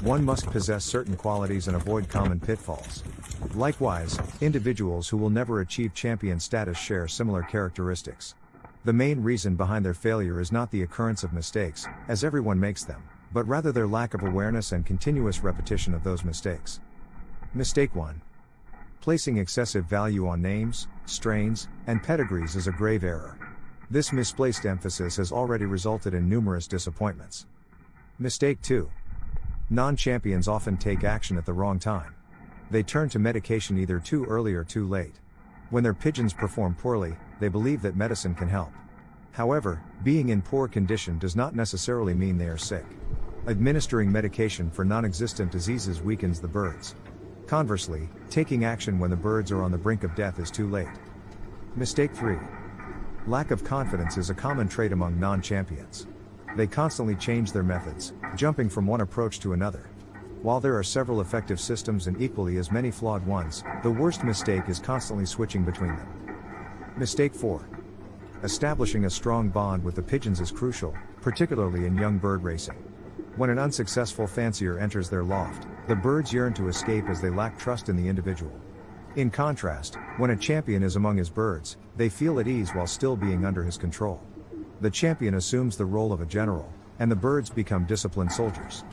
One must possess certain qualities and avoid common pitfalls. Likewise, individuals who will never achieve champion status share similar characteristics. The main reason behind their failure is not the occurrence of mistakes, as everyone makes them, but rather their lack of awareness and continuous repetition of those mistakes. Mistake 1. Placing excessive value on names, strains, and pedigrees is a grave error. This misplaced emphasis has already resulted in numerous disappointments. Mistake 2. Non-champions often take action at the wrong time. They turn to medication either too early or too late. When their pigeons perform poorly, they believe that medicine can help. However, being in poor condition does not necessarily mean they are sick. Administering medication for non-existent diseases weakens the birds. Conversely, taking action when the birds are on the brink of death is too late. Mistake 3. Lack of confidence is a common trait among non-champions. They constantly change their methods, jumping from one approach to another. While there are several effective systems and equally as many flawed ones, the worst mistake is constantly switching between them. Mistake 4. Establishing a strong bond with the pigeons is crucial, particularly in young bird racing. When an unsuccessful fancier enters their loft, the birds yearn to escape as they lack trust in the individual. In contrast, when a champion is among his birds, they feel at ease while still being under his control. The champion assumes the role of a general, and the birds become disciplined soldiers.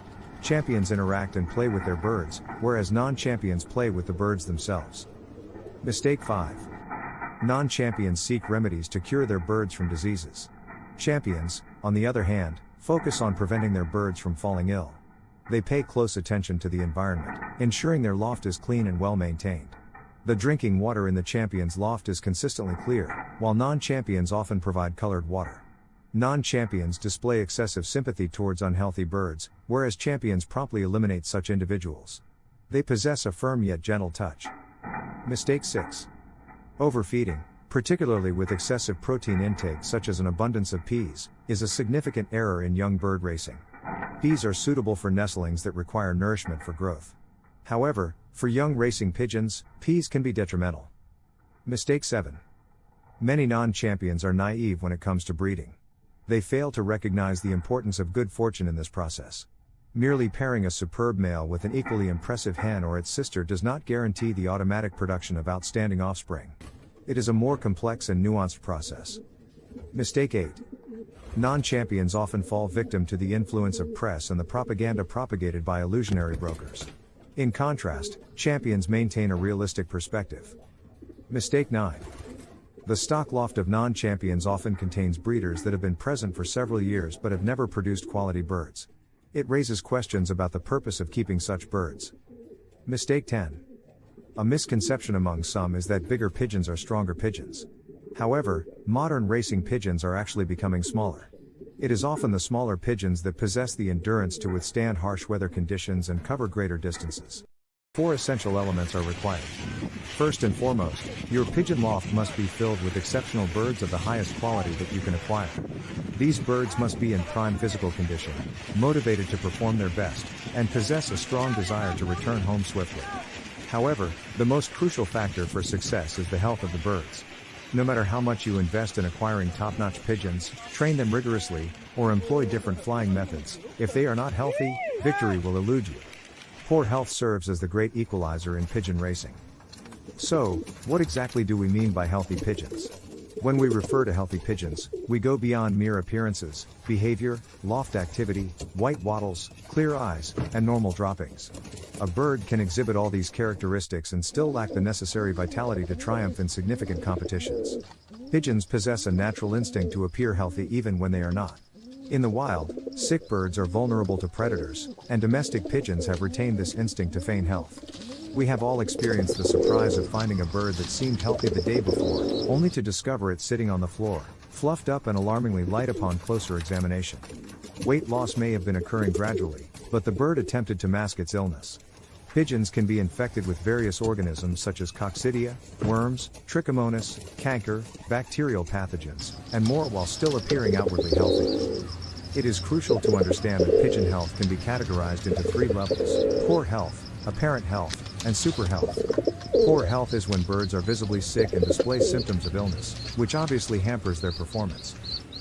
Champions interact and play with their birds, whereas non-champions play with the birds themselves. Mistake 5. Non-champions seek remedies to cure their birds from diseases. Champions, on the other hand, focus on preventing their birds from falling ill. They pay close attention to the environment, ensuring their loft is clean and well maintained. The drinking water in the champion's loft is consistently clear, while non-champions often provide colored water. Non-champions display excessive sympathy towards unhealthy birds, whereas champions promptly eliminate such individuals. They possess a firm yet gentle touch. Mistake 6. Overfeeding, particularly with excessive protein intake such as an abundance of peas, is a significant error in young bird racing. Peas are suitable for nestlings that require nourishment for growth. However, for young racing pigeons, peas can be detrimental. Mistake 7. Many non-champions are naive when it comes to breeding. They fail to recognize the importance of good fortune in this process. Merely pairing a superb male with an equally impressive hen or its sister does not guarantee the automatic production of outstanding offspring. It is a more complex and nuanced process. Mistake 8. Non-champions often fall victim to the influence of press and the propaganda propagated by illusionary brokers. In contrast, champions maintain a realistic perspective. Mistake 9. The stock loft of non-champions often contains breeders that have been present for several years but have never produced quality birds. It raises questions about the purpose of keeping such birds. Mistake 10. A misconception among some is that bigger pigeons are stronger pigeons. However, modern racing pigeons are actually becoming smaller. It is often the smaller pigeons that possess the endurance to withstand harsh weather conditions and cover greater distances. 4 essential elements are required. First and foremost, your pigeon loft must be filled with exceptional birds of the highest quality that you can acquire. These birds must be in prime physical condition, motivated to perform their best, and possess a strong desire to return home swiftly. However, the most crucial factor for success is the health of the birds. No matter how much you invest in acquiring top-notch pigeons, train them rigorously, or employ different flying methods, if they are not healthy, victory will elude you. Poor health serves as the great equalizer in pigeon racing. So, what exactly do we mean by healthy pigeons? When we refer to healthy pigeons, we go beyond mere appearances, behavior, loft activity, white wattles, clear eyes, and normal droppings. A bird can exhibit all these characteristics and still lack the necessary vitality to triumph in significant competitions. Pigeons possess a natural instinct to appear healthy even when they are not. In the wild, sick birds are vulnerable to predators, and domestic pigeons have retained this instinct to feign health. We have all experienced the surprise of finding a bird that seemed healthy the day before, only to discover it sitting on the floor, fluffed up and alarmingly light upon closer examination. Weight loss may have been occurring gradually, but the bird attempted to mask its illness. Pigeons can be infected with various organisms such as coccidia, worms, trichomonas, canker, bacterial pathogens, and more while still appearing outwardly healthy. It is crucial to understand that pigeon health can be categorized into 3 levels: poor health, apparent health, and super health. Poor health is when birds are visibly sick and display symptoms of illness, which obviously hampers their performance.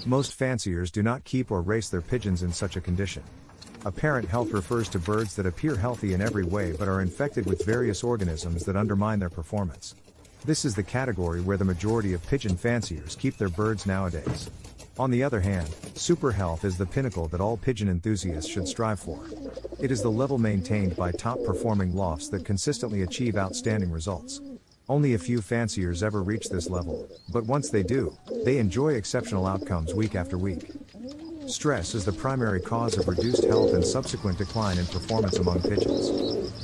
Most fanciers do not keep or race their pigeons in such a condition. Apparent health refers to birds that appear healthy in every way but are infected with various organisms that undermine their performance. This is the category where the majority of pigeon fanciers keep their birds nowadays. On the other hand, super health is the pinnacle that all pigeon enthusiasts should strive for. It is the level maintained by top-performing lofts that consistently achieve outstanding results. Only a few fanciers ever reach this level, but once they do, they enjoy exceptional outcomes week after week. Stress is the primary cause of reduced health and subsequent decline in performance among pigeons.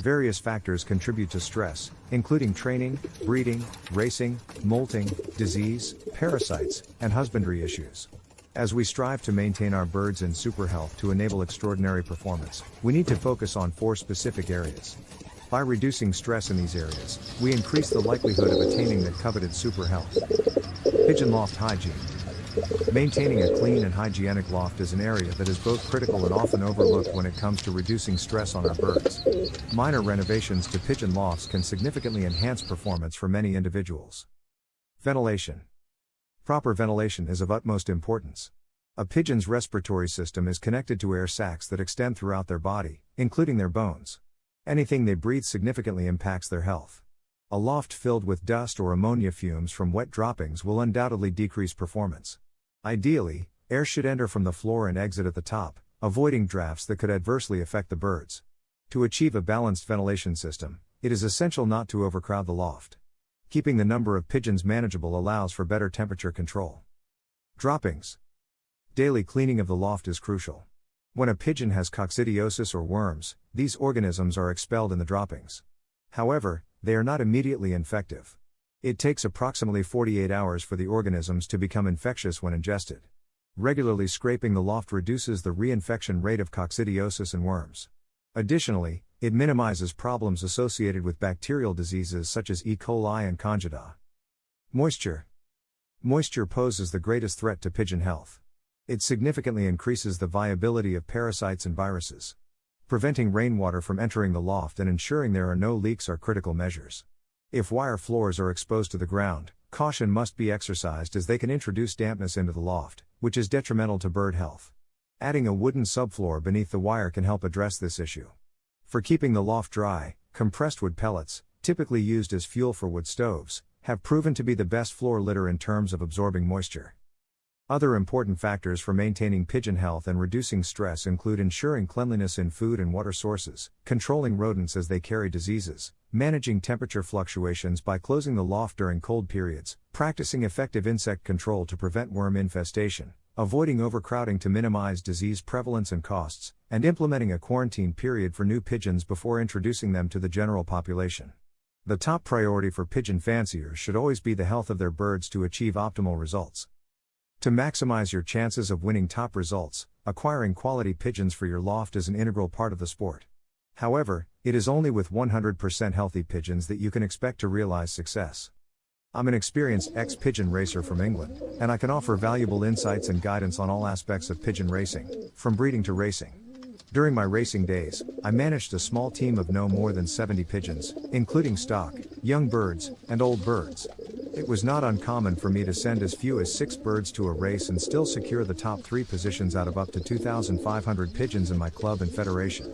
Various factors contribute to stress, including training, breeding, racing, molting, disease, parasites, and husbandry issues. As we strive to maintain our birds in super health to enable extraordinary performance, we need to focus on 4 specific areas. By reducing stress in these areas, we increase the likelihood of attaining the coveted super health. Pigeon loft hygiene. Maintaining a clean and hygienic loft is an area that is both critical and often overlooked when it comes to reducing stress on our birds. Minor renovations to pigeon lofts can significantly enhance performance for many individuals. Ventilation. Proper ventilation is of utmost importance. A pigeon's respiratory system is connected to air sacs that extend throughout their body, including their bones. Anything they breathe significantly impacts their health. A loft filled with dust or ammonia fumes from wet droppings will undoubtedly decrease performance. Ideally, air should enter from the floor and exit at the top, avoiding drafts that could adversely affect the birds. To achieve a balanced ventilation system, it is essential not to overcrowd the loft. Keeping the number of pigeons manageable allows for better temperature control. Droppings. Daily cleaning of the loft is crucial. When a pigeon has coccidiosis or worms, these organisms are expelled in the droppings. However, they are not immediately infective. It takes approximately 48 hours for the organisms to become infectious when ingested. Regularly scraping the loft reduces the reinfection rate of coccidiosis and worms. Additionally, it minimizes problems associated with bacterial diseases such as E. coli and Candida. Moisture. Moisture poses the greatest threat to pigeon health. It significantly increases the viability of parasites and viruses. Preventing rainwater from entering the loft and ensuring there are no leaks are critical measures. If wire floors are exposed to the ground, caution must be exercised as they can introduce dampness into the loft, which is detrimental to bird health. Adding a wooden subfloor beneath the wire can help address this issue. For keeping the loft dry, compressed wood pellets, typically used as fuel for wood stoves, have proven to be the best floor litter in terms of absorbing moisture. Other important factors for maintaining pigeon health and reducing stress include ensuring cleanliness in food and water sources, controlling rodents as they carry diseases, managing temperature fluctuations by closing the loft during cold periods, practicing effective insect control to prevent worm infestation, avoiding overcrowding to minimize disease prevalence and costs, and implementing a quarantine period for new pigeons before introducing them to the general population. The top priority for pigeon fanciers should always be the health of their birds to achieve optimal results. To maximize your chances of winning top results, acquiring quality pigeons for your loft is an integral part of the sport. However, it is only with 100% healthy pigeons that you can expect to realize success. I'm an experienced ex-pigeon racer from England, and I can offer valuable insights and guidance on all aspects of pigeon racing, from breeding to racing. During my racing days, I managed a small team of no more than 70 pigeons, including stock, young birds, and old birds. It was not uncommon for me to send as few as 6 birds to a race and still secure the top 3 positions out of up to 2,500 pigeons in my club and federation.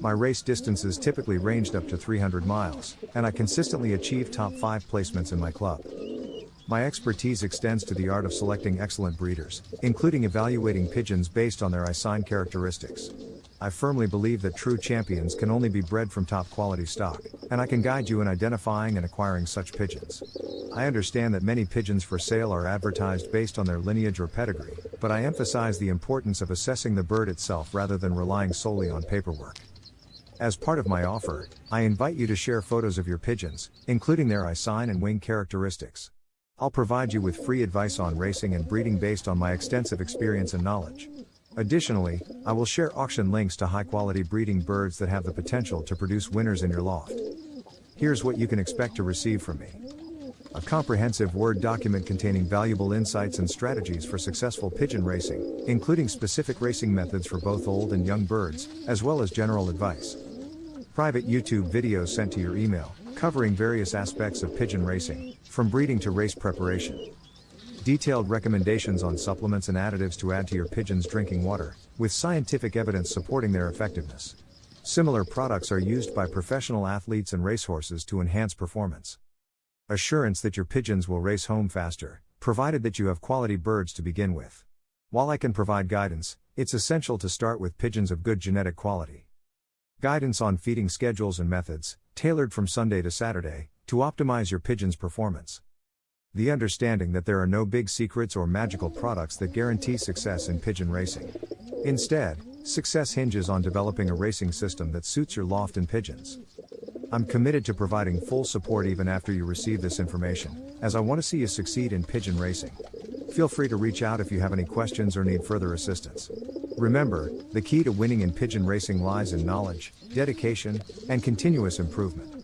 My race distances typically ranged up to 300 miles, and I consistently achieved top 5 placements in my club. My expertise extends to the art of selecting excellent breeders, including evaluating pigeons based on their eye-sign characteristics. I firmly believe that true champions can only be bred from top quality stock, and I can guide you in identifying and acquiring such pigeons. I understand that many pigeons for sale are advertised based on their lineage or pedigree, but I emphasize the importance of assessing the bird itself rather than relying solely on paperwork. As part of my offer, I invite you to share photos of your pigeons, including their eye sign and wing characteristics. I'll provide you with free advice on racing and breeding based on my extensive experience and knowledge. Additionally, I will share auction links to high-quality breeding birds that have the potential to produce winners in your loft. Here's what you can expect to receive from me. A comprehensive Word document containing valuable insights and strategies for successful pigeon racing, including specific racing methods for both old and young birds, as well as general advice. Private YouTube videos sent to your email, covering various aspects of pigeon racing, from breeding to race preparation. Detailed recommendations on supplements and additives to add to your pigeon's drinking water, with scientific evidence supporting their effectiveness. Similar products are used by professional athletes and racehorses to enhance performance. Assurance that your pigeons will race home faster, provided that you have quality birds to begin with. While I can provide guidance, it's essential to start with pigeons of good genetic quality. Guidance on feeding schedules and methods, tailored from Sunday to Saturday, to optimize your pigeon's performance. The understanding that there are no big secrets or magical products that guarantee success in pigeon racing. Instead, success hinges on developing a racing system that suits your loft and pigeons. I'm committed to providing full support even after you receive this information, as I want to see you succeed in pigeon racing. Feel free to reach out if you have any questions or need further assistance. Remember, the key to winning in pigeon racing lies in knowledge, dedication, and continuous improvement.